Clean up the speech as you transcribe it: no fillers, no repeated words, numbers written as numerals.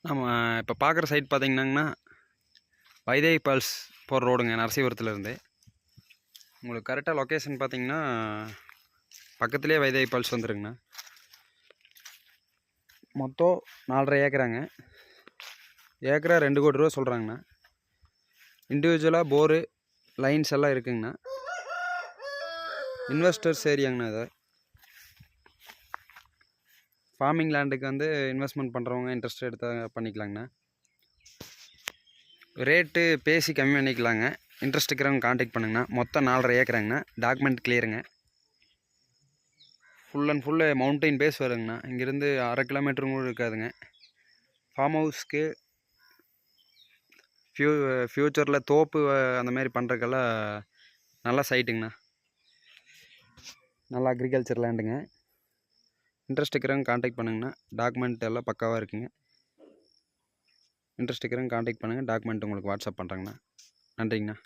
நம்ம இப்போ பார்க்குற சைட் பார்த்தீங்கன்னாங்கண்ணா வைதேகி பால்ஸ் போகிற ரோடுங்க நரசீபுரத்துலேருந்து. உங்களுக்கு கரெக்டாக லொக்கேஷன் பார்த்தீங்கன்னா பக்கத்துலேயே வைதேகி பால்ஸ் வந்துருங்கண்ணா. மொத்தம் 4.5 ஏக்கராங்க. ஏக்கரா 2 கோடி ரூபா சொல்கிறாங்கண்ணா. இண்டிவிஜுவலாக போரு லைன்ஸ் எல்லாம் இருக்குங்கண்ணா. இன்வெஸ்டர்ஸ் ஏரியாங்கண்ணா. இதை ஃபார்மிங் லேண்டுக்கு வந்து இன்வெஸ்ட்மெண்ட் பண்ணுறவங்க இன்ட்ரெஸ்ட் எடுத்தால் பண்ணிக்கலாங்கண்ணா. ரேட்டு பேசி கம்மி பண்ணிக்கலாங்க. இன்ட்ரெஸ்ட் இருக்கிறவங்க கான்டாக்ட் பண்ணுங்கண்ணா. மொத்தம் 4.5 ஏக்கராங்கண்ணா. டாக்குமெண்ட் கிளியருங்க. Full and full mountain base வருங்கண்ணா. இங்கேருந்து 1/2 கிலோமீட்டரும் கூட இருக்காதுங்க. ஃபார்ம் ஹவுஸ்க்கு ஃப்யூச்சரில் தோப்பு அந்த மாதிரி பண்ணுறதுக்கெல்லாம் நல்ல சைட்டுங்கண்ணா. நல்லா அக்ரிகல்ச்சர் லேண்டுங்க. இன்ட்ரெஸ்ட் இருக்கிறவங்க கான்டாக்ட் பண்ணுங்கண்ணா. டாக்குமெண்ட் எல்லாம் பக்காவாக இருக்குங்க. இன்ட்ரெஸ்ட் இருக்கிறவங்க கான்டாக்ட் பண்ணுங்கள். டாக்குமெண்ட் உங்களுக்கு வாட்ஸ்அப் பண்ணுறேங்கண்ணா. நன்றிங்கண்ணா.